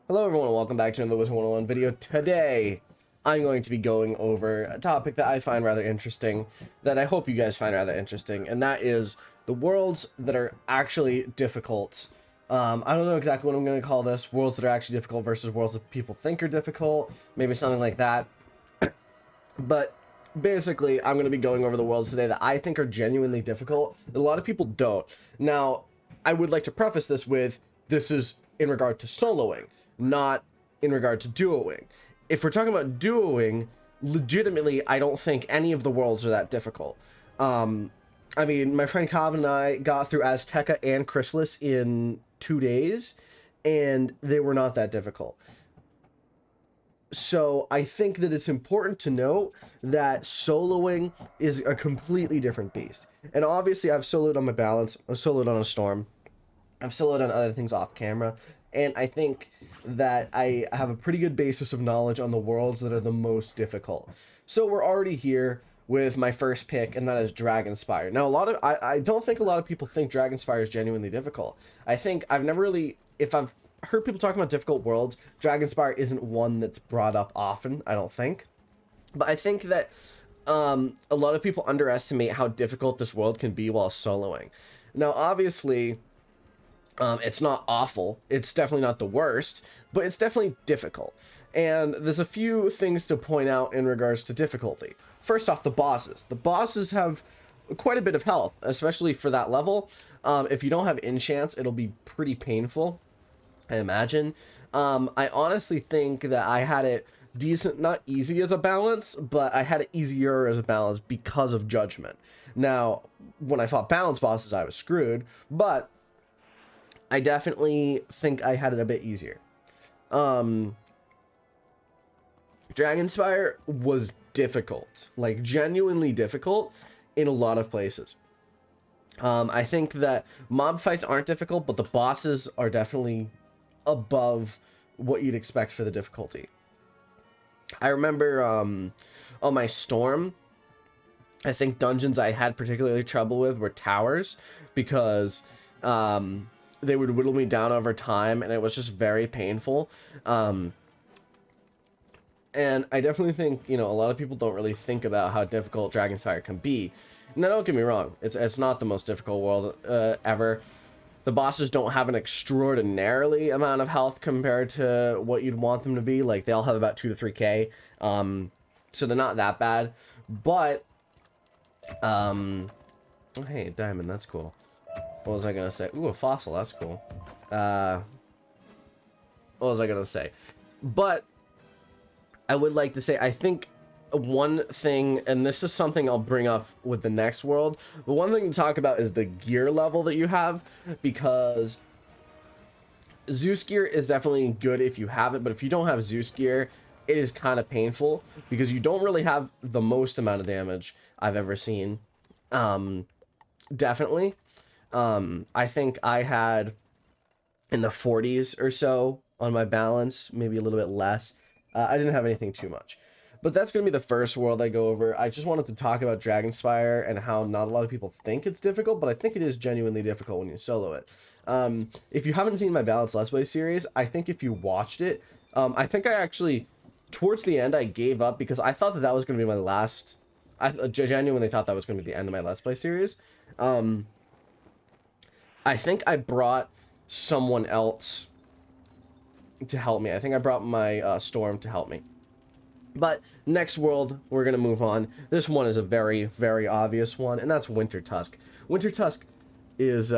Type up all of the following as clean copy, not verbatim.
Hello everyone and welcome back to another Wizard101 video. Today, I'm going to be going over a topic that I find rather interesting, that I hope you guys find rather interesting, and that is the worlds that are actually difficult. I don't know exactly what I'm going to call this, worlds that are actually difficult versus worlds that people think are difficult, maybe something like that. But basically, I'm going to be going over the worlds today that I think are genuinely difficult, and a lot of people don't. Now, I would like to preface this with, this is in regard to soloing, not in regard to duoing. If we're talking about duoing, legitimately, I don't think any of the worlds are that difficult. I mean, my friend Calvin and I got through Azteca and Chrysalis in 2 days, and they were not that difficult. So I think that it's important to note that soloing is a completely different beast. And obviously, I've soloed on my balance, I've soloed on a storm, I've soloed on other things off camera, and I think that I have a pretty good basis of knowledge on the worlds that are the most difficult. So we're already here with my first pick, and that is Dragonfire. Now, I don't think a lot of people think Dragonfire is genuinely difficult. I think I've never really, if I've heard people talking about difficult worlds, Dragonfire isn't one that's brought up often, I don't think. But I think that a lot of people underestimate how difficult this world can be while soloing. Now, obviously, it's not awful. It's definitely not the worst, but it's definitely difficult. And there's a few things to point out in regards to difficulty. First off, the bosses. The bosses have quite a bit of health, especially for that level. If you don't have enchants, it'll be pretty painful, I imagine. I honestly think that I had it decent, not easy as a balance, but I had it easier as a balance because of judgment. Now, when I fought balance bosses, I was screwed, but I definitely think I had it a bit easier. Dragonfire was difficult, like genuinely difficult in a lot of places. I think that mob fights aren't difficult, but the bosses are definitely above what you'd expect for the difficulty. I remember on my storm, I think dungeons I had particularly trouble with were towers, because they would whittle me down over time, and it was just very painful. And I definitely think, you know, a lot of people don't really think about how difficult Dragonfire can be. Now, don't get me wrong, it's not the most difficult world ever. The bosses don't have an extraordinarily amount of health compared to what you'd want them to be. Like, they all have about 2 to 3k, so they're not that bad. But, oh, hey, diamond, that's cool. What was I gonna say? Ooh, a fossil, that's cool. What was I gonna say? But I would like to say, I think one thing, and this is something I'll bring up with the next world, but one thing to talk about is the gear level that you have, because Zeus gear is definitely good if you have it, but if you don't have Zeus gear, it is kind of painful, because you don't really have the most amount of damage I've ever seen. Definitely. I think I had in the 40s or so on my balance, maybe a little bit less. I didn't have anything too much. But that's going to be the first world I go over. I just wanted to talk about Dragonfire and how not a lot of people think it's difficult, but I think it is genuinely difficult when you solo it. If you haven't seen my Balance Let's Play series, I think if you watched it, I think I actually, towards the end, I gave up because I thought that that was going to be my last, I genuinely thought that was going to be the end of my Let's Play series. I think I brought someone else to help me. I think I brought my storm to help me. But next world, we're going to move on. This one is a very, very obvious one, and that's Winter Tusk. Winter Tusk is,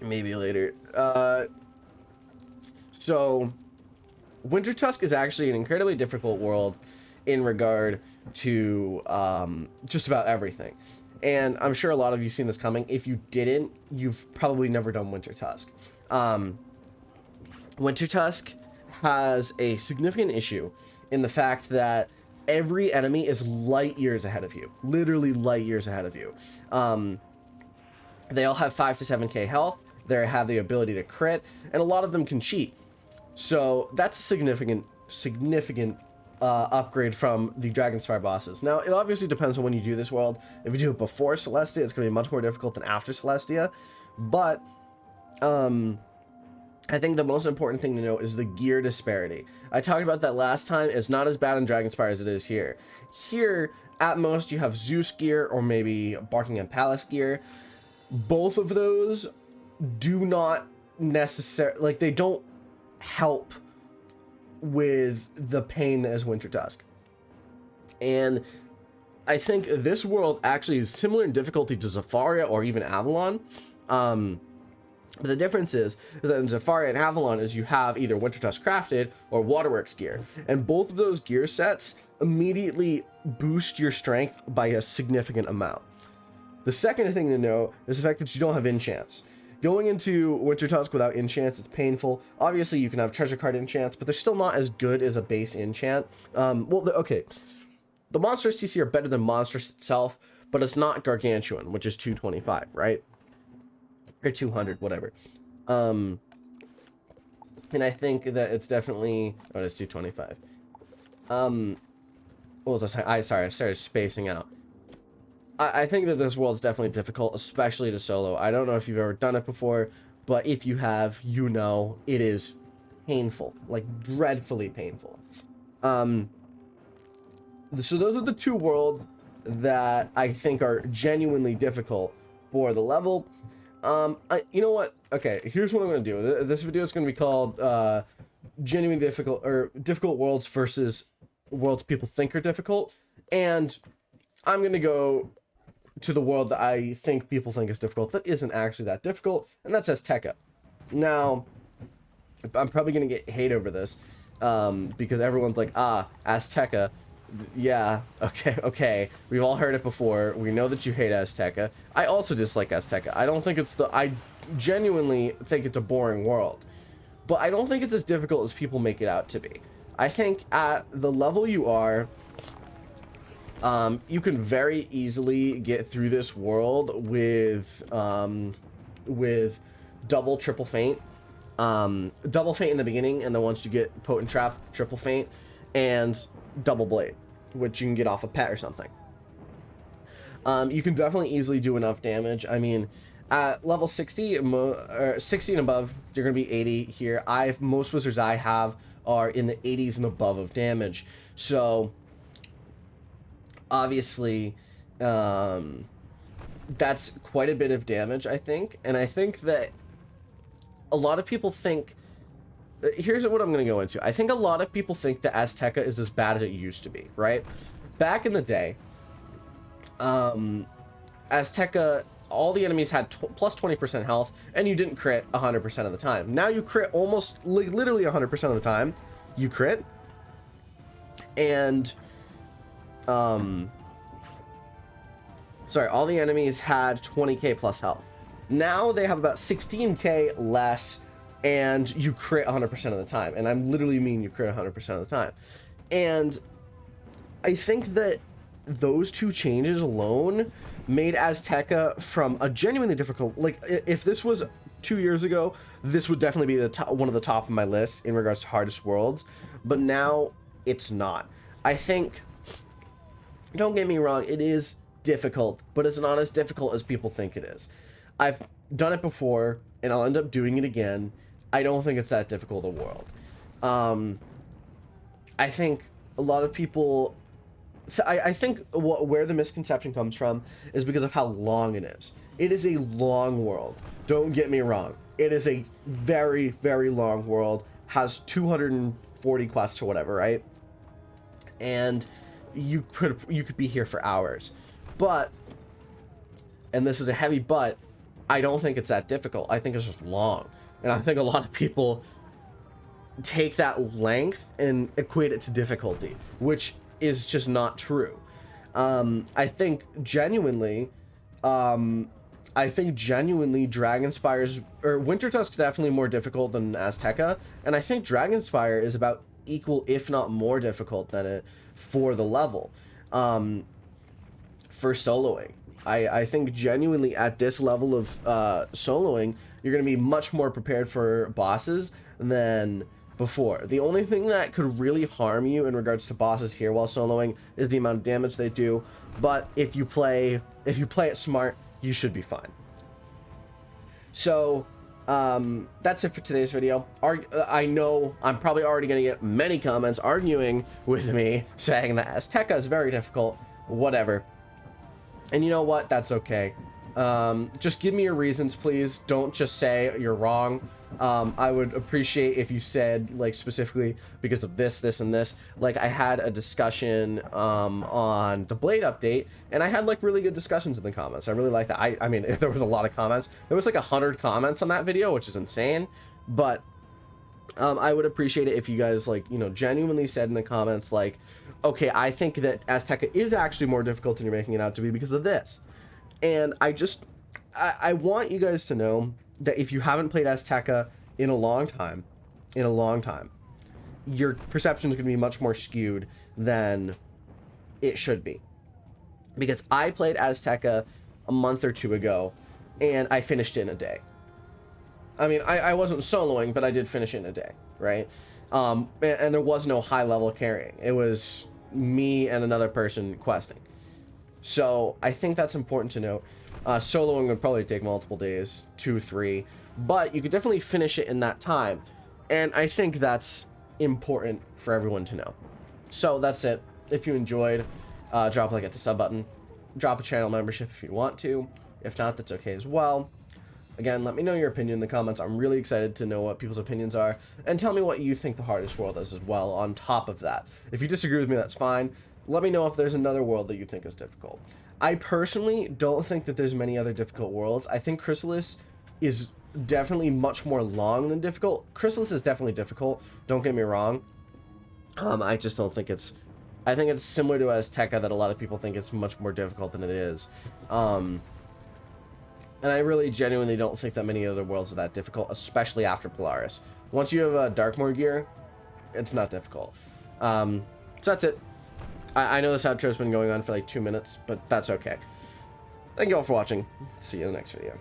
maybe later. So, Winter Tusk is actually an incredibly difficult world in regard to just about everything. And I'm sure a lot of you seen this coming. If you didn't, you've probably never done Winter Tusk. Winter Tusk has a significant issue in the fact that every enemy is light years ahead of you. Literally light years ahead of you. They all have 5 to 7k health. They have the ability to crit, and a lot of them can cheat. So that's a significant upgrade from the Dragonfire bosses. Now, it obviously depends on when you do this world. If you do it before Celestia, it's going to be much more difficult than after Celestia. But I think the most important thing to note is the gear disparity. I talked about that last time. It's not as bad in Dragonfire as it is here. Here, at most, you have Zeus gear or maybe Buckingham Palace gear. Both of those do not necessarily, like, they don't help with the pain that is Winter Tusk. And I think this world actually is similar in difficulty to Zafaria or even Avalon. But the difference is that in Zafaria and Avalon is you have either Winter Tusk crafted or Waterworks gear. And both of those gear sets immediately boost your strength by a significant amount. The second thing to know is the fact that you don't have enchants. Going into Winter Tusk without enchants, it's painful. Obviously, you can have treasure card enchants, but they're still not as good as a base enchant. Okay. The monsters TC are better than monsters itself, but it's not Gargantuan, which is 225, right? Or 200, whatever. And I think that it's definitely... Oh, it's 225. What was I saying? Sorry, I started spacing out. I think that this world's definitely difficult, especially to solo. I don't know if you've ever done it before, but if you have, you know it is painful, like dreadfully painful. So those are the two worlds that I think are genuinely difficult for the level. You know what? Okay, here's what I'm going to do. This video is going to be called genuinely difficult, or difficult worlds versus worlds people think are difficult. And I'm going to go to the world that I think people think is difficult that isn't actually that difficult, and that's Azteca. Now, I'm probably going to get hate over this, because everyone's like, Azteca. Yeah, okay. We've all heard it before. We know that you hate Azteca. I also dislike Azteca. I genuinely think it's a boring world. But I don't think it's as difficult as people make it out to be. I think at the level you are, you can very easily get through this world with double, triple feint. Double feint in the beginning, and then once you get potent trap, triple feint, and double blade, which you can get off a pet or something. You can definitely easily do enough damage. I mean, at level 60 and above, you're gonna be 80 here. Most wizards I have are in the 80s and above of damage. So obviously, that's quite a bit of damage, I think. And I think that a lot of people think... Here's what I'm going to go into. I think a lot of people think that Azteca is as bad as it used to be, right? Back in the day, Azteca, all the enemies had plus 20% health, and you didn't crit 100% of the time. Now you crit almost, literally 100% of the time. You crit. And, sorry, all the enemies had 20k plus health. Now they have about 16k less, and you crit 100% of the time. And I'm literally mean you crit 100% of the time. And I think that those two changes alone made Azteca from a genuinely difficult... Like, if this was 2 years ago, this would definitely be the top, one of the top of my list in regards to hardest worlds. But now, it's not. I think... Don't get me wrong, it is difficult, but it's not as difficult as people think it is. I've done it before, and I'll end up doing it again. I don't think it's that difficult a world. I think a lot of people... I think where the misconception comes from is because of how long it is. It is a long world. Don't get me wrong. It is a very, very long world. Has 240 quests or whatever, right? And you could be here for hours. But, and this is a heavy but, I don't think it's that difficult. I think it's just long. And I think a lot of people take that length and equate it to difficulty, which is just not true. I think genuinely Dragonspire's, or Winter Tusk is definitely more difficult than Azteca, and I think Dragonfire is about equal, if not more difficult than it for the level. For soloing, I think genuinely at this level of soloing, you're going to be much more prepared for bosses than before. The only thing that could really harm you in regards to bosses here while soloing is the amount of damage they do, but if you play it smart, you should be fine. So that's it for today's video. I know I'm probably already going to get many comments arguing with me saying that Azteca is very difficult, whatever. And you know what? That's okay. Just give me your reasons, please. Don't just say you're wrong. I would appreciate if you said, like, specifically because of this, this, and this. Like, I had a discussion on the Blade update, and I had, like, really good discussions in the comments. I really like that. I mean, there was a lot of comments. There was, like, 100 comments on that video, which is insane. But I would appreciate it if you guys, like, you know, genuinely said in the comments, like, okay, I think that Azteca is actually more difficult than you're making it out to be because of this. And I want you guys to know that if you haven't played Azteca in a long time, your perception is going to be much more skewed than it should be. Because I played Azteca a month or two ago, and I finished it in a day. I mean, I wasn't soloing, but I did finish it in a day, right? And there was no high-level carrying. It was me and another person questing. So I think that's important to note. Soloing would probably take multiple days, 2, 3, but you could definitely finish it in that time. And I think that's important for everyone to know. So that's it. If you enjoyed, drop a like at the sub button. Drop a channel membership if you want to. If not, that's okay as well. Again, let me know your opinion in the comments. I'm really excited to know what people's opinions are. And tell me what you think the hardest world is as well on top of that. If you disagree with me, that's fine. Let me know if there's another world that you think is difficult. I personally don't think that there's many other difficult worlds. I think Chrysalis is definitely much more long than difficult. Chrysalis is definitely difficult. Don't get me wrong. I just don't think it's... I think it's similar to Azteca that a lot of people think it's much more difficult than it is. And I really genuinely don't think that many other worlds are that difficult, especially after Polaris. Once you have Darkmoor gear, it's not difficult. So that's it. I know this outro's been going on for like 2 minutes, but that's okay. Thank you all for watching. See you in the next video.